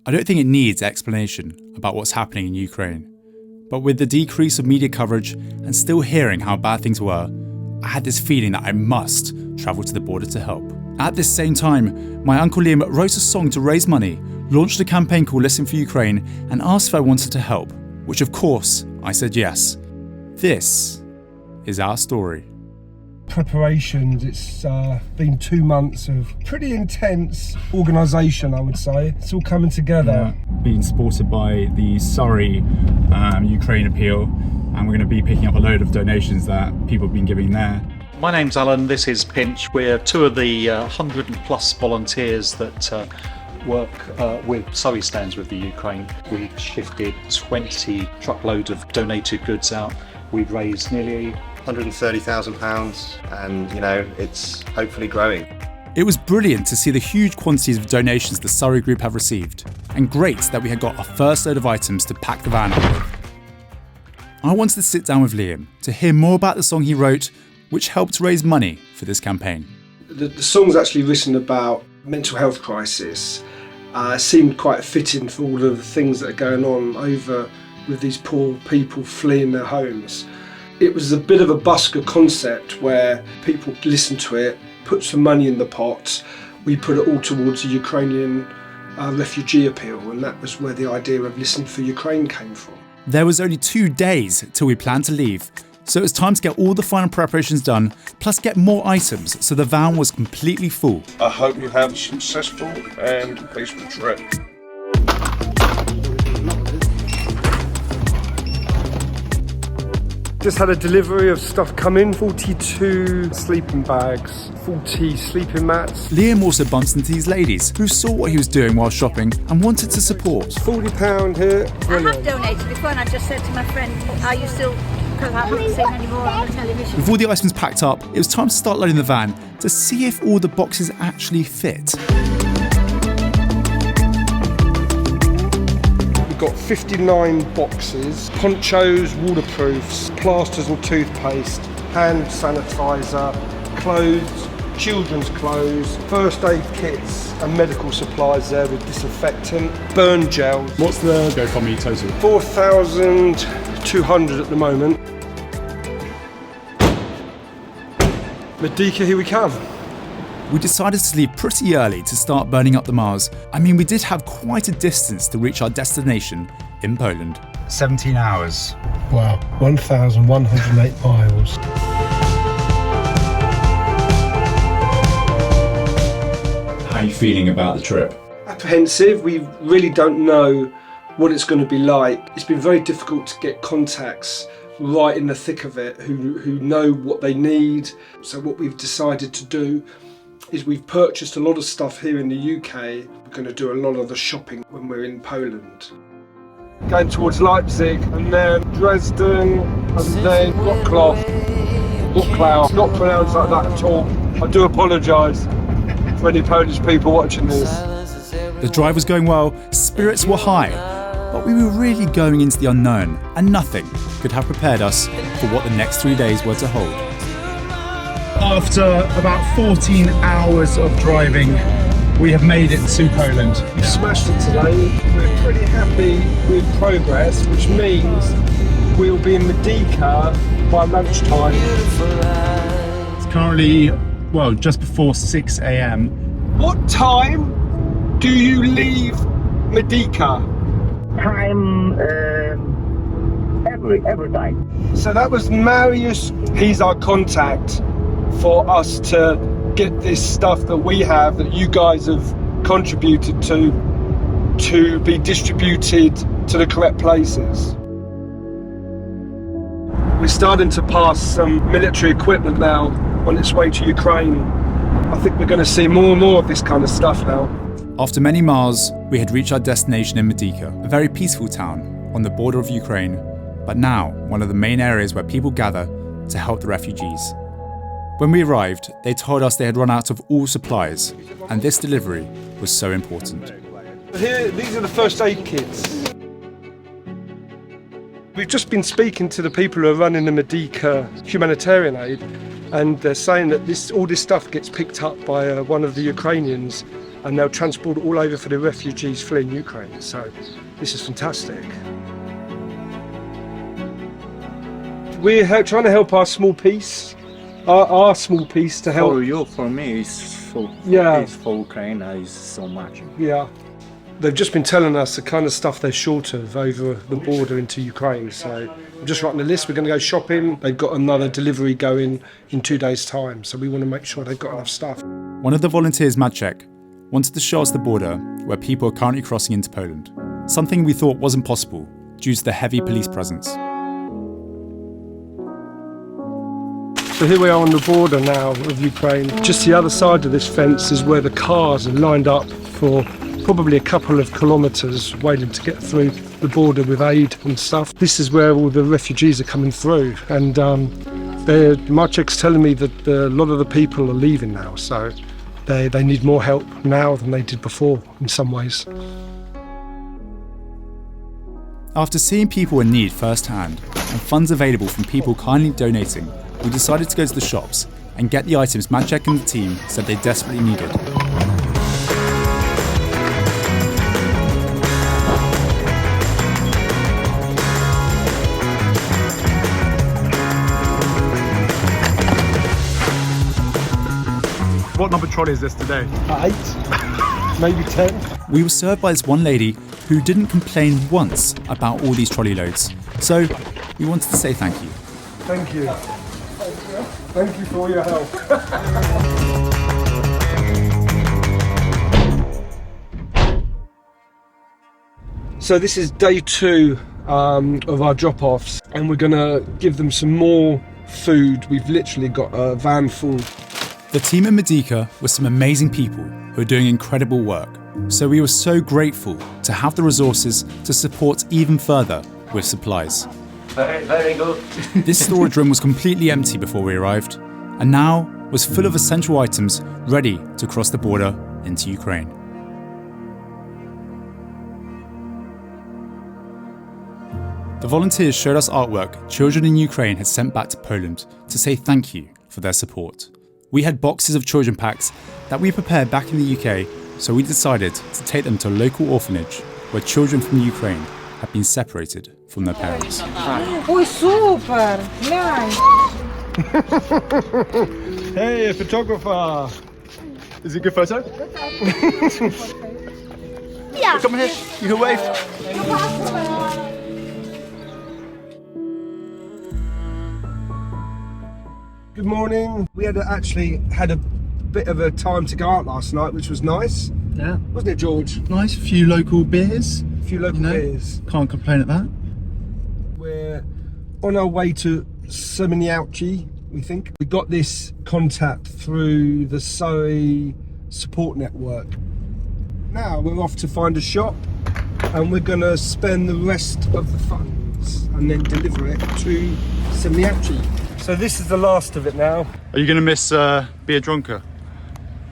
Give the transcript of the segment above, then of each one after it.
I don't think it needs explanation about what's happening in Ukraine. But with the decrease of media coverage and still hearing how bad things were, I had this feeling that I must travel to the border to help. At this same time, my uncle Liam wrote a song to raise money, launched a campaign called Listen for Ukraine, and asked if I wanted to help, which of course I said yes. This is our story. Preparations, it's been 2 months of pretty intense organisation, I would say. It's all coming together. Being supported by the Surrey Ukraine appeal, and we're going to be picking up a load of donations that people have been giving there. My name's Alan, this is Pinch. We're two of the 100+ volunteers that work with Surrey Stands with the Ukraine. We've shifted 20 truckloads of donated goods out. We've raised nearly £130,000 and, it's hopefully growing. It was brilliant to see the huge quantities of donations the Surrey group have received, and great that we had got our first load of items to pack the van up with. I wanted to sit down with Liam to hear more about the song he wrote, which helped raise money for this campaign. The song's actually written about mental health crisis. Seemed quite fitting for all of the things that are going on over with these poor people fleeing their homes. It was a bit of a busker concept where people listen to it, put some money in the pot. We put it all towards the Ukrainian refugee appeal, and that was where the idea of Listen for Ukraine came from. There was only 2 days till we planned to leave, so it was time to get all the final preparations done, plus get more items, so the van was completely full. I hope you have a successful and peaceful trip. Just had a delivery of stuff come in, 42 sleeping bags, 40 sleeping mats. Liam also bumped into these ladies who saw what he was doing while shopping and wanted to support. £40 here. Brilliant. I have donated before, and I just said to my friend, are you still, because I haven't seen any more on the television. With all the items packed up, it was time to start loading the van to see if all the boxes actually fit. Got 59 boxes, ponchos, waterproofs, plasters and toothpaste, hand sanitizer, clothes, children's clothes, first aid kits and medical supplies there with disinfectant, burn gels. What's the GoFundMe total? 4,200 at the moment. Medica, here we come. We decided to leave pretty early to start burning up the Mars. I mean, we did have quite a distance to reach our destination in Poland. 17 hours. Wow, 1,108 miles. How are you feeling about the trip? Apprehensive. We really don't know what it's going to be like. It's been very difficult to get contacts right in the thick of it who know what they need. So what we've decided to do is we've purchased a lot of stuff here in the UK. We're going to do a lot of the shopping when we're in Poland. Going towards Leipzig and then Dresden and then Wrocław. Not pronounced like that at all. I do apologise for any Polish people watching this. The drive was going well, spirits were high, but we were really going into the unknown, and nothing could have prepared us for what the next 3 days were to hold. After about 14 hours of driving, we have made it to Poland. We've smashed it today. We're pretty happy with progress, which means we'll be in Medica by lunchtime. It's currently, just before 6 a.m. What time do you leave Medica? Time, every time. So that was Marius. He's our contact for us to get this stuff that we have, that you guys have contributed to be distributed to the correct places. We're starting to pass some military equipment now on its way to Ukraine. I think we're going to see more and more of this kind of stuff now. After many miles, we had reached our destination in Medica, a very peaceful town on the border of Ukraine, but now one of the main areas where people gather to help the refugees. When we arrived, they told us they had run out of all supplies, and this delivery was so important. Here, these are the first aid kits. We've just been speaking to the people who are running the Medica humanitarian aid, and they're saying that all this stuff gets picked up by one of the Ukrainians and they'll transport it all over for the refugees fleeing Ukraine. So this is fantastic. We're trying to help our small piece, our small piece to help. For you, for me, it's for Ukraine, it's so much. Yeah. They've just been telling us the kind of stuff they're short of over the border into Ukraine. So I'm just writing a list. We're going to go shopping. They've got another delivery going in 2 days' time. So we want to make sure they've got enough stuff. One of the volunteers, Maciek, wanted to show us the border where people are currently crossing into Poland. Something we thought wasn't possible due to the heavy police presence. So here we are on the border now of Ukraine. Just the other side of this fence is where the cars are lined up for probably a couple of kilometres waiting to get through the border with aid and stuff. This is where all the refugees are coming through, and Maciek's telling me that a lot of the people are leaving now, so they need more help now than they did before in some ways. After seeing people in need firsthand and funds available from people kindly donating, we decided to go to the shops and get the items Maciek and the team said they desperately needed. What number trolley is this today? 8, maybe 10. We were served by this one lady who didn't complain once about all these trolley loads, so we wanted to say thank you. Thank you. Thank you for all your help. So this is day 2 of our drop-offs, and we're going to give them some more food. We've literally got a van full. The team in Medyka were some amazing people who are doing incredible work, so we were so grateful to have the resources to support even further with supplies. Very good. This storage room was completely empty before we arrived, and now was full of essential items ready to cross the border into Ukraine. The volunteers showed us artwork children in Ukraine had sent back to Poland to say thank you for their support. We had boxes of children packs that we prepared back in the UK, so we decided to take them to a local orphanage where children from Ukraine had been separated from their parents. Ой, супер! Глянь! Hey, a photographer! Is it a good photo? Yeah. Come here, you can wave. Good morning. We actually had a bit of a time to go out last night, which was nice. Yeah. Wasn't it, George? Nice, few local beers. A few local beers. Can't complain at that. We're on our way to Seweryn Cichowski, we think. We got this contact through the Surrey support network. Now we're off to find a shop, and we're going to spend the rest of the funds and then deliver it to Seweryn Cichowski. So this is the last of it now. Are you going to miss Biedronka?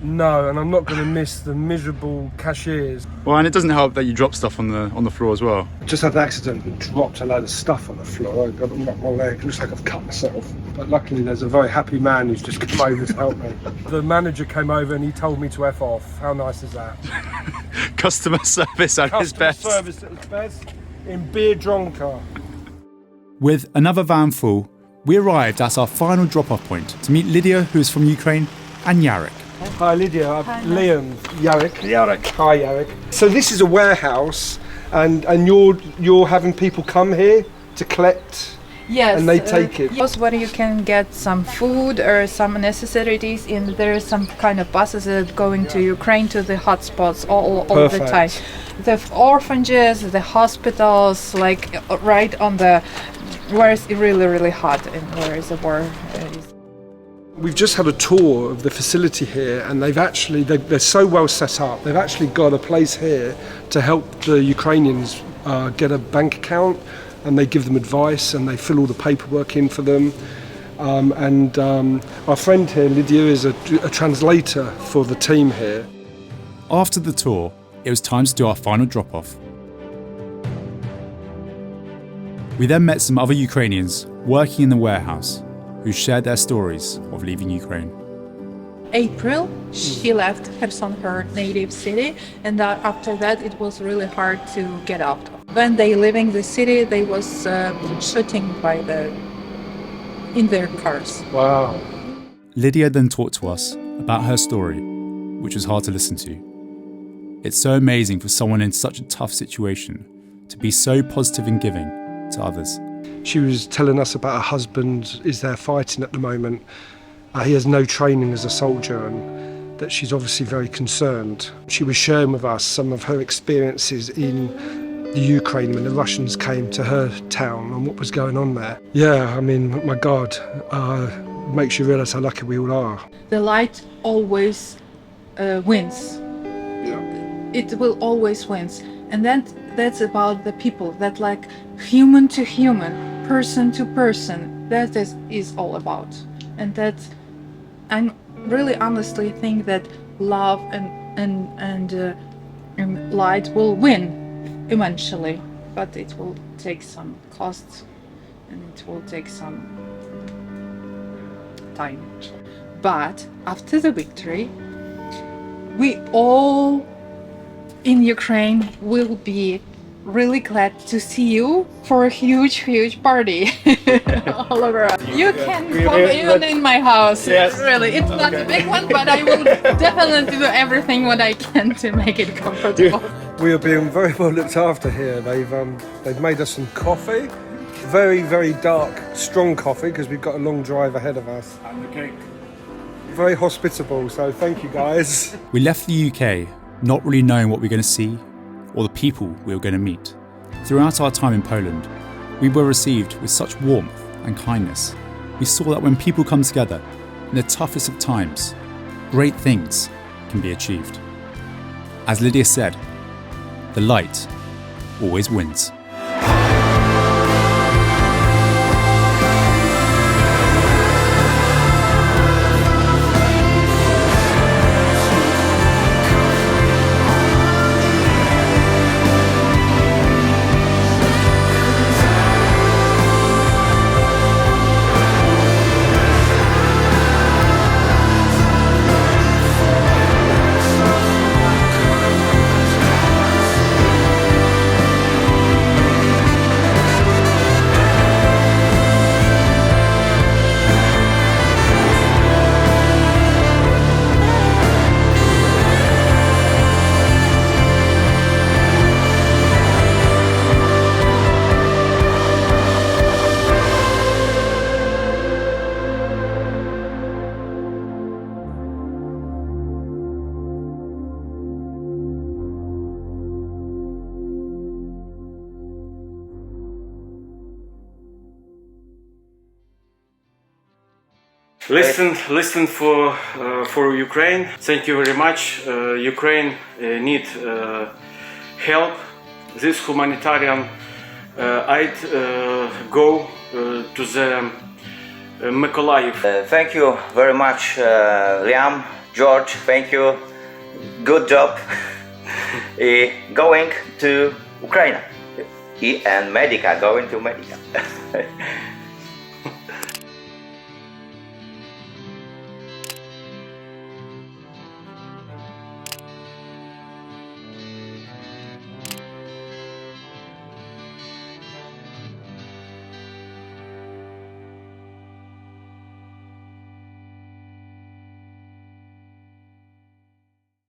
No, and I'm not going to miss the miserable cashiers. Well, and it doesn't help that you drop stuff on the floor as well. Just had an accident and dropped a load of stuff on the floor. I got knocked my leg. It looks like I've cut myself. But luckily there's a very happy man who's just come over to help me. The manager came over and he told me to F off. How nice is that? Customer service at his best. Customer service at its best in Biedronka. With another van full, we arrived at our final drop-off point to meet Lydia, who is from Ukraine, and Yarek. Hi Lydia, Liam, Yarek. Hi Yarek. So this is a warehouse, and you're having people come here to collect. Yes, and they take it. Yes, where you can get some food or some necessities, and there is some kind of buses that are going to Ukraine to the hotspots all the time. The orphanages, the hospitals, like right on the where it's really, really hot and where is the war. We've just had a tour of the facility here, and they're so well set up. They've actually got a place here to help the Ukrainians get a bank account, and they give them advice and they fill all the paperwork in for them. Our friend here, Lydia, is a translator for the team here. After the tour, it was time to do our final drop-off. We then met some other Ukrainians working in the warehouse who shared their stories of leaving Ukraine. April, she left Kherson, her native city, and that after that it was really hard to get out. When they leaving the city, they was shooting in their cars. Wow. Lydia then talked to us about her story, which was hard to listen to. It's so amazing for someone in such a tough situation to be so positive and giving to others. She was telling us about her husband is there fighting at the moment. He has no training as a soldier, and that she's obviously very concerned. She was sharing with us some of her experiences in the Ukraine when the Russians came to her town and what was going on there. Yeah, I mean, my God, makes you realise how lucky we all are. The light always wins. It will always wins, and that's about the people. That like human to human, person to person. That is all about, and that I really honestly think that love and light will win eventually, but it will take some costs and it will take some time. But after the victory, we all in Ukraine will be really glad to see you for a huge party all over us. You can come even in my house. Yes. Really, it's not a big one, but I will definitely do everything what I can to make it comfortable. We are being very well looked after here. They've made us some coffee, very dark, strong coffee because we've got a long drive ahead of us. And the cake. Very hospitable, so thank you guys. We left the UK not really knowing what we were going to see or the people we were going to meet. Throughout our time in Poland, we were received with such warmth and kindness. We saw that when people come together in the toughest of times, great things can be achieved. As Lydia said, the light always wins. Listen for Ukraine. Thank you very much. Ukraine need help. This humanitarian aid go to the Mykolaiv. Thank you very much, Liam, George. Thank you. Good job. Going to Ukraine and Medica. Going to Medica.